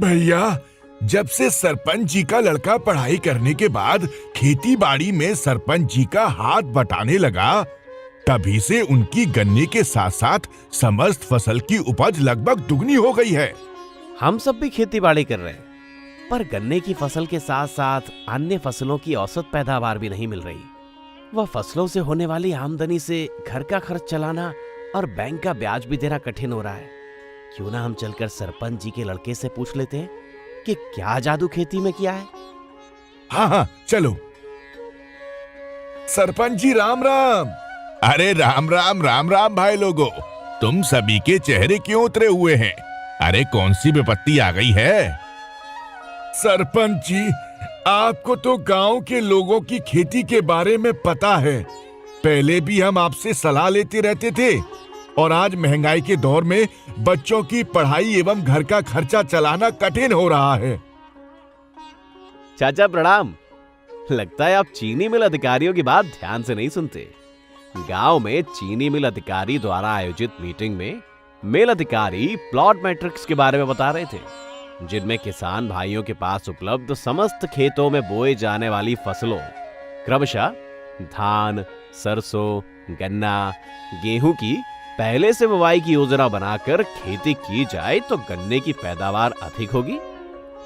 भैया, जब से सरपंच जी का लड़का पढ़ाई करने के बाद खेती बाड़ी में सरपंच जी का हाथ बटाने लगा, तभी से उनकी गन्ने के साथ साथ समस्त फसल की उपज लगभग दुगनी हो गई है। हम सब भी खेती बाड़ी कर रहे हैं, पर गन्ने की फसल के साथ साथ अन्य फसलों की औसत पैदावार भी नहीं मिल रही। वह फसलों से होने वाली आमदनी से घर का खर्च चलाना और बैंक का ब्याज भी देना कठिन हो रहा है। क्यों ना हम चलकर सरपंच जी के लड़के से पूछ लेते हैं कि क्या जादू खेती में किया है। हाँ, चलो। सरपंच जी राम राम। अरे राम राम राम राम भाई लोगों, तुम सभी के चेहरे क्यों उतरे हुए हैं? अरे कौन सी विपत्ति आ गई है? सरपंच जी, आपको तो गांव के लोगों की खेती के बारे में पता है। पहले भी हम आपसे सलाह लेते रहते थे और आज महंगाई के दौर में बच्चों की पढ़ाई एवं घर का खर्चा चलाना कठिन हो रहा है। चाचा प्रणाम। लगता है आप चीनी मिल अधिकारियों की बात ध्यान से नहीं सुनते। गांव में चीनी मिल अधिकारी द्वारा आयोजित मीटिंग में मिल अधिकारी प्लॉट मैट्रिक्स के बारे में बता रहे थे, जिनमें किसान भाइयों के पास उपलब्ध समस्त खेतों में बोए जाने वाली फसलों क्रमशः धान, सरसों, गन्ना, गेहूं की पहले से बुवाई की योजना बनाकर खेती की जाए तो गन्ने की पैदावार अधिक होगी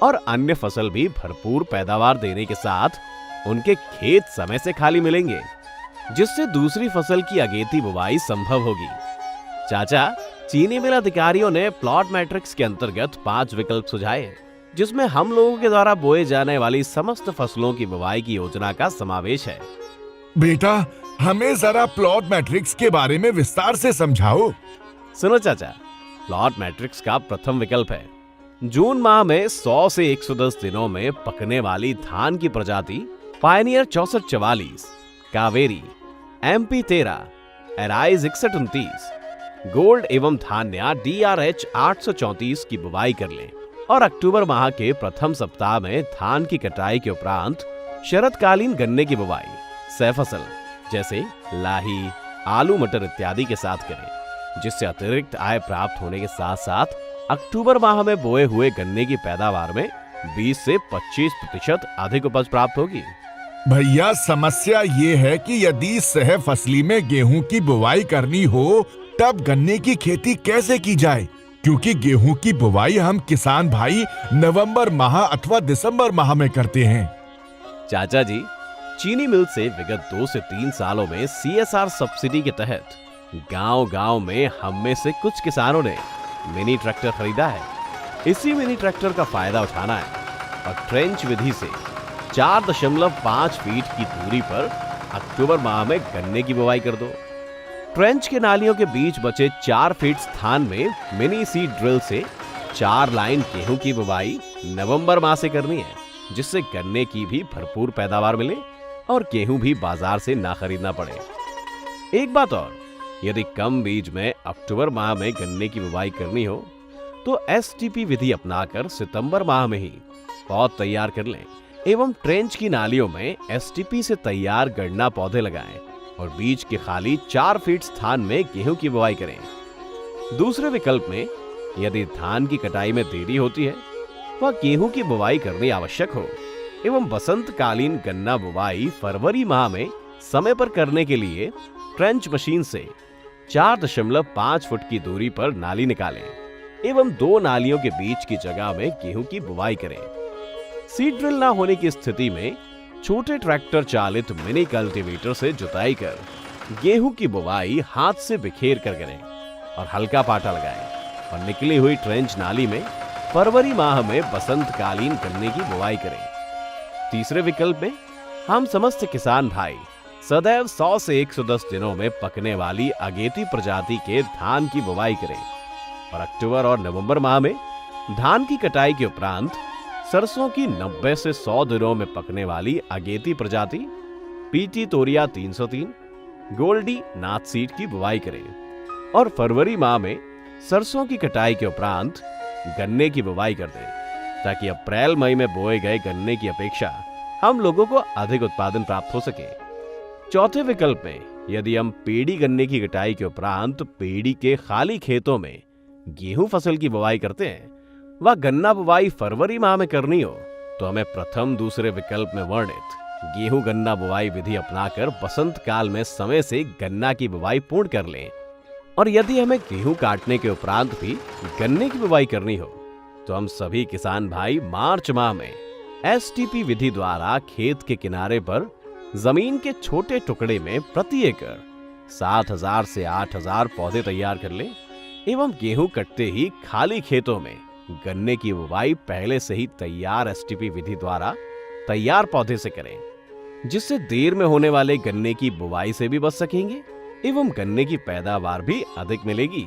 और अन्य फसल भी भरपूर पैदावार देने के साथ उनके खेत समय से खाली मिलेंगे, जिससे दूसरी फसल की अगेती बुवाई संभव होगी। चाचा, चीनी मिल अधिकारियों ने प्लॉट मैट्रिक्स के अंतर्गत 5 विकल्प सुझाए, जिसमें हम लोगों के द्वारा बोए जाने वाली समस्त फसलों की बुवाई की योजना का समावेश है। बेटा, हमें जरा प्लॉट मैट्रिक्स के बारे में विस्तार से समझाओ। सुनो चाचा, प्लॉट मैट्रिक्स का प्रथम विकल्प है जून माह में 100 से 110 दिनों में पकने वाली धान की प्रजाति Pioneer 6444, Kaveri, MP 13, arise 6129, gold एवं धान्या DRH 834 की बुवाई कर लें और अक्टूबर माह के प्रथम सप्ताह में धान की कटाई के उपरांत शरतकालीन गन्ने की बुवाई सह फसल जैसे लाही, आलू, मटर इत्यादि के साथ करें, जिससे अतिरिक्त आय प्राप्त होने के साथ साथ अक्टूबर माह में बोए हुए गन्ने की पैदावार में 20 से 25% अधिक उपज प्राप्त होगी। भैया, समस्या ये है कि यदि सह फसली में गेहूं की बुवाई करनी हो तब गन्ने की खेती कैसे की जाए? क्योंकि गेहूं की बुवाई हम किसान भाई नवंबर माह अथवा दिसंबर माह में करते हैं। चाचा जी, चीनी मिल से विगत 2 से 3 सालों में CSR सब्सिडी के तहत गांव-गांव में हम में से कुछ किसानों ने मिनी ट्रैक्टर खरीदा है। इसी मिनी ट्रैक्टर का फायदा उठाना है और ट्रेंच विधि से 4.5 फीट की दूरी पर अक्टूबर माह में गन्ने की बुवाई कर दो। ट्रेंच के नालियों के बीच बचे 4 फीट स्थान में मिनी सीड ड्रिल से 4 लाइन गेहूं की बुवाई नवंबर माह से करनी है, जिससे गन्ने की भी भरपूर पैदावार मिले और गेहूं भी बाजार से ना खरीदना पड़े। एक बात और, यदि कम बीज में अक्टूबर माह में गन्ने की बुवाई करनी हो तो STP विधि अपनाकर सितंबर माह में ही पौध तैयार कर लें एवं ट्रेंच की नालियों में STP से तैयार गन्ना पौधे लगाएं और बीज के खाली 4 फीट स्थान में गेहूं की बुवाई करें। दूसरे विकल्प में यदि धान की कटाई में देरी होती है वह गेहूं की बुवाई करनी आवश्यक हो एवं बसंतकालीन गन्ना बुवाई फरवरी माह में समय पर करने के लिए ट्रेंच मशीन से 4.5 फुट की दूरी पर नाली निकालें एवं 2 नालियों के बीच की जगह में गेहूं की बुवाई करें। सीड ड्रिल ना होने की स्थिति में छोटे ट्रैक्टर चालित मिनी कल्टीवेटर से जुताई कर गेहूं की बुवाई हाथ से बिखेर कर करें और हल्का पाटा लगाएं और निकली हुई ट्रेंच नाली में फरवरी माह में बसंतकालीन गन्ने की बुवाई करें। तीसरे विकल्प में हम समस्त किसान भाई सदैव 100 से 110 दिनों में पकने वाली अगेती प्रजाति के धान की बुवाई करें और अक्टूबर और नवंबर माह में धान की कटाई के उपरांत सरसों की 90 से 100 दिनों में पकने वाली अगेती प्रजाति PT तोरिया 303, गोल्डी, नाथ सीड की बुवाई करें और फरवरी माह में सरसों की कटाई के उपरांत गन्ने की बुवाई कर दें, ताकि अप्रैल मई में बोए गए गन्ने की अपेक्षा हम लोगों को अधिक उत्पादन प्राप्त हो सके। चौथे विकल्प में यदि हम पेड़ी गन्ने की कटाई के उपरांत पेड़ी के खाली खेतों में गेहूं फसल की बुवाई करते हैं व गन्ना बुवाई फरवरी माह में करनी हो तो हमें प्रथम दूसरे विकल्प में वर्णित गेहूं गन्ना बुवाई विधि अपनाकर बसंत काल में समय से गन्ना की बुवाई पूर्ण कर लें। और यदि हमें गेहूं काटने के उपरांत भी गन्ने की बुवाई करनी हो तो हम सभी किसान भाई मार्च माह में एसटीपी विधि द्वारा खेत के किनारे पर जमीन के छोटे टुकड़े में प्रति एकड़ 7,000 से 8,000 पौधे तैयार कर लें एवं गेहूं कटते ही खाली खेतों में गन्ने की बुवाई पहले से ही तैयार एसटीपी विधि द्वारा तैयार पौधे से करें, जिससे देर में होने वाले गन्ने की बुवाई से भी बच सकेंगे एवं गन्ने की पैदावार भी अधिक मिलेगी।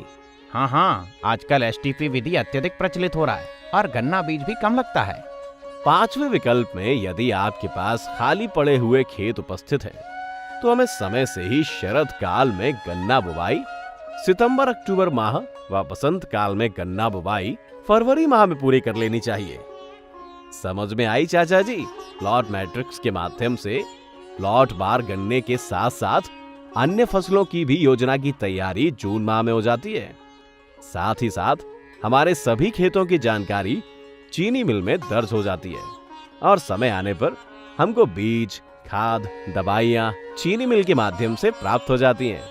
हाँ, आजकल एसटीपी विधि अत्यधिक प्रचलित हो रहा है और गन्ना बीज भी कम लगता है। पांचवें विकल्प में यदि आपके पास खाली पड़े हुए खेत उपस्थित हैं, तो हमें समय से ही शरद काल में गन्ना बुवाई सितंबर अक्टूबर माह व बसंत काल में गन्ना बुवाई फरवरी माह में पूरी कर लेनी चाहिए। समझ में आई चाचा जी? प्लॉट मैट्रिक्स के माध्यम से प्लॉट बार गन्ने के साथ साथ अन्य फसलों की भी योजना की तैयारी जून माह में हो जाती है। साथ ही साथ हमारे सभी खेतों की जानकारी चीनी मिल में दर्ज हो जाती है और समय आने पर हमको बीज, खाद, दवाइयाँ चीनी मिल के माध्यम से प्राप्त हो जाती हैं।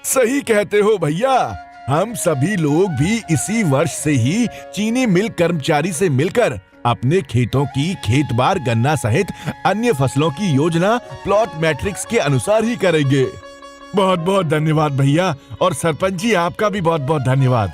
सही कहते हो भैया, हम सभी लोग भी इसी वर्ष से ही चीनी मिल कर्मचारी से मिलकर अपने खेतों की खेतबार गन्ना सहित अन्य फसलों की योजना प्लॉट मैट्रिक्स के अनुसार ही करेंगे। बहुत बहुत धन्यवाद भैया, और सरपंच जी आपका भी बहुत बहुत धन्यवाद।